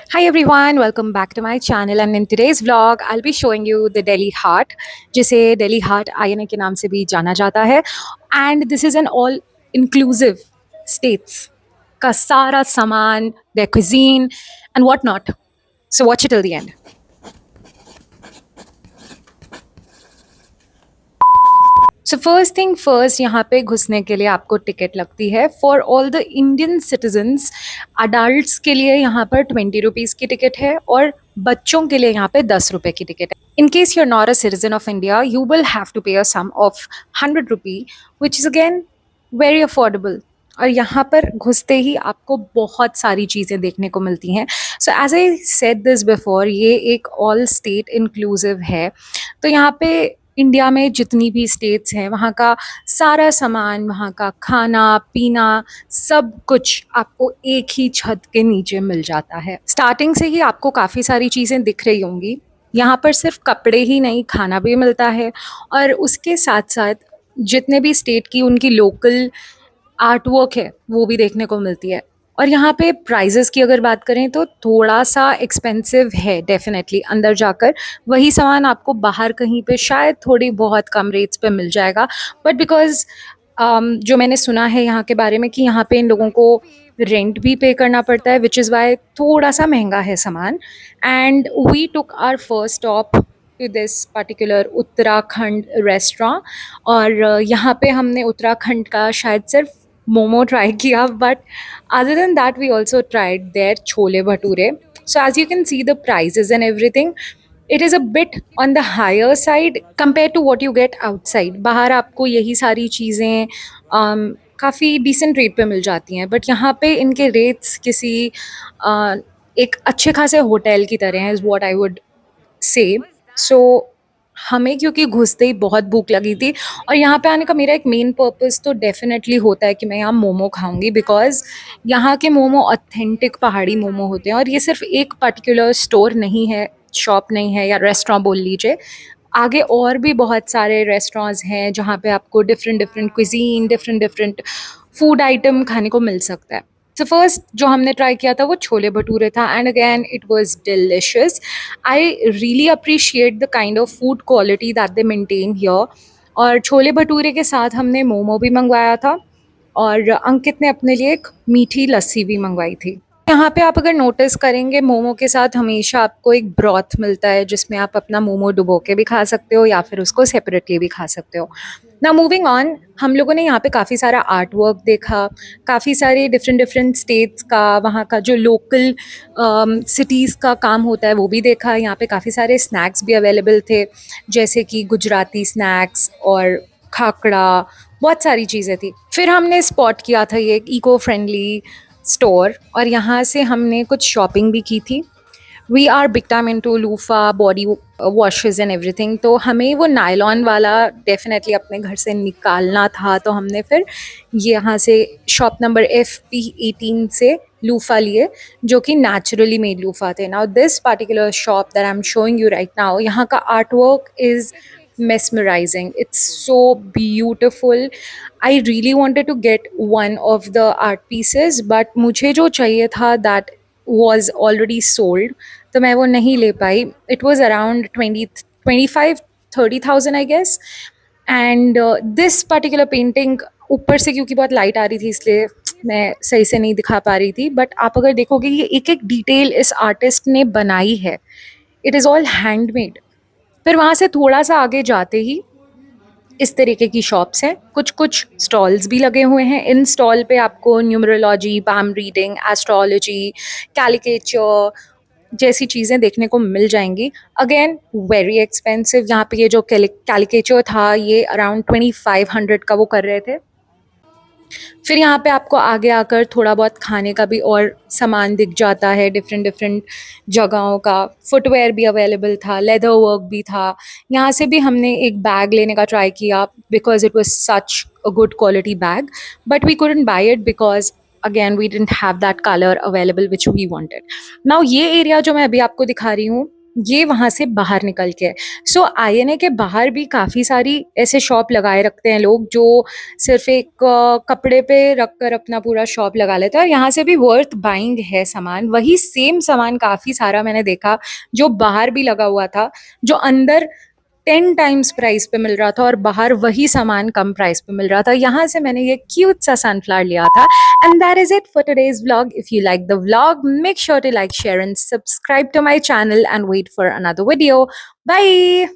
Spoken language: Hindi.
Hi everyone, welcome back to my channel and in today's vlog I'll be showing you the Delhi Heart जिसे Delhi Heart आईएनए के नाम से भी जाना जाता है and this is an all inclusive states का सारा सामान, their cuisine and what not. So watch it till the end. So first thing first यहाँ पे घुसने के लिए आपको टिकट लगती है for all the Indian citizens. Adults के लिए यहाँ पर 20 रुपीज़ की टिकट है और बच्चों के लिए यहाँ पे 10 रुपये की टिकट है। In case you are not a citizen of India you will have to pay a sum of 100 rupee which is again very affordable. और यहाँ पर घुसते ही आपको बहुत सारी चीज़ें देखने को मिलती हैं। So as I said this before, ये एक ऑल स्टेट इंक्लूसिव है। तो यहाँ पे इंडिया में जितनी भी स्टेट्स हैं वहाँ का सारा सामान, वहाँ का खाना पीना सब कुछ आपको एक ही छत के नीचे मिल जाता है। स्टार्टिंग से ही आपको काफ़ी सारी चीज़ें दिख रही होंगी। यहाँ पर सिर्फ कपड़े ही नहीं, खाना भी मिलता है और उसके साथ साथ जितने भी स्टेट की उनकी लोकल आर्ट वर्क है वो भी देखने को मिलती है। और यहाँ पे प्राइजेस की अगर बात करें तो थोड़ा सा एक्सपेंसिव है डेफिनेटली अंदर जाकर। वही सामान आपको बाहर कहीं पे शायद थोड़ी बहुत कम रेट्स पे मिल जाएगा, बट बिकॉज जो मैंने सुना है यहाँ के बारे में कि यहाँ पे इन लोगों को रेंट भी पे करना पड़ता है विच इज़ वाई थोड़ा सा महंगा है सामान। And we took our first stop to this particular Uttarakhand restaurant और यहाँ पे हमने उत्तराखंड का शायद सिर्फ मोमो ट्राई किया, but other than that we also tried their chole bhature. So as you can see the prices and everything, it is a bit on the higher side compared to what you get outside. बाहर आपको यही सारी चीज़ें काफ़ी डिसेंट रेट पे मिल जाती हैं, बट यहाँ पे इनके रेट्स किसी एक अच्छे खासे होटल की तरह हैं, is what I would say. सो हमें क्योंकि घुसते ही बहुत भूख लगी थी और यहाँ पे आने का मेरा एक मेन पर्पस तो डेफिनेटली होता है कि मैं यहाँ मोमो खाऊंगी, बिकॉज यहाँ के मोमो ऑथेंटिक पहाड़ी मोमो होते हैं। और ये सिर्फ एक पर्टिकुलर स्टोर नहीं है, शॉप नहीं है या रेस्टोरेंट बोल लीजिए, आगे और भी बहुत सारे रेस्टोरेंट्स हैं जहाँ पे आपको different different cuisine, different different food item खाने को मिल सकता है। सो फर्स्ट जो हमने ट्राई किया था वो छोले भटूरे था and again it was delicious. I really appreciate the kind of food quality that they maintain here. और छोले भटूरे के साथ हमने मोमो भी मंगवाया था और अंकित ने अपने लिए एक मीठी लस्सी भी मंगवाई थी। यहाँ पे आप अगर नोटिस करेंगे मोमो के साथ हमेशा आपको एक ब्रॉथ मिलता है जिसमें आप अपना मोमो डुबो के भी खा सकते हो या फिर उसको सेपरेटली भी खा सकते हो। ना मूविंग ऑन, हम लोगों ने यहाँ पे काफ़ी सारा आर्ट वर्क देखा, काफ़ी सारे डिफरेंट डिफरेंट स्टेट्स का, वहाँ का जो लोकल सिटीज़ का काम होता है वो भी देखा। यहाँ पे काफ़ी सारे स्नैक्स भी अवेलेबल थे जैसे कि गुजराती स्नैक्स और खाकड़ा, बहुत सारी चीज़ें थी। फिर हमने स्पॉट किया था ये एक इको फ्रेंडली स्टोर और यहाँ से हमने कुछ शॉपिंग भी की थी। We are big time into loofah body washes and everything, तो हमें वो नायलॉन वाला डेफिनेटली अपने घर से निकालना था। तो हमने फिर यहाँ से शॉप नंबर FP18 से लूफा लिए जो कि नेचुरली मेड लूफा थे। Now this particular shop that I am showing you right now, यहाँ का art work is mesmerizing. It's so beautiful. I really wanted to get one of the art pieces, but मुझे जो चाहिए था that was already sold, तो मैं वो नहीं ले पाई। It was around 25-30,000 I guess. And this particular painting ऊपर से क्योंकि बहुत लाइट आ रही थी इसलिए मैं सही से नहीं दिखा पा रही थी, बट आप अगर देखोगे ये एक एक डिटेल इस आर्टिस्ट ने बनाई है। It is all handmade. फिर वहाँ से थोड़ा सा आगे जाते ही इस तरीके की शॉप्स हैं, कुछ कुछ स्टॉल्स भी लगे हुए हैं। इन स्टॉल पे आपको न्यूमरोलॉजी, पाम रीडिंग, एस्ट्रोलॉजी, कैलिकेचर जैसी चीज़ें देखने को मिल जाएंगी। Again very expensive. यहाँ पे ये जो कैलिकेचर था ये अराउंड 2500 का वो कर रहे थे। फिर यहाँ पे आपको आगे आकर थोड़ा बहुत खाने का भी और सामान दिख जाता है, डिफरेंट डिफरेंट जगहों का। फुटवेयर भी अवेलेबल था, लेदर वर्क भी था। यहाँ से भी हमने एक बैग लेने का ट्राई किया because it was such a good quality bag, but we couldn't buy it because again we didn't have that colour available which we wanted. Now ये एरिया जो मैं अभी आपको दिखा रही हूँ ये वहाँ से बाहर निकल के। सो आईएनए के बाहर भी काफ़ी सारी ऐसे शॉप लगाए रखते हैं लोग जो सिर्फ़ एक कपड़े पे रख कर अपना पूरा शॉप लगा लेते हैं, और यहाँ से भी वर्थ बाइंग है सामान। वही सेम सामान काफ़ी सारा मैंने देखा जो बाहर भी लगा हुआ था, जो अंदर 10 टाइम्स प्राइस पे मिल रहा था और बाहर वही सामान कम प्राइस पे मिल रहा था। यहाँ से मैंने ये क्यूट सा सनफ्लावर लिया था। And that is it for today's vlog. If you like the vlog, make sure to like, share and subscribe to my channel and wait for another video. Bye.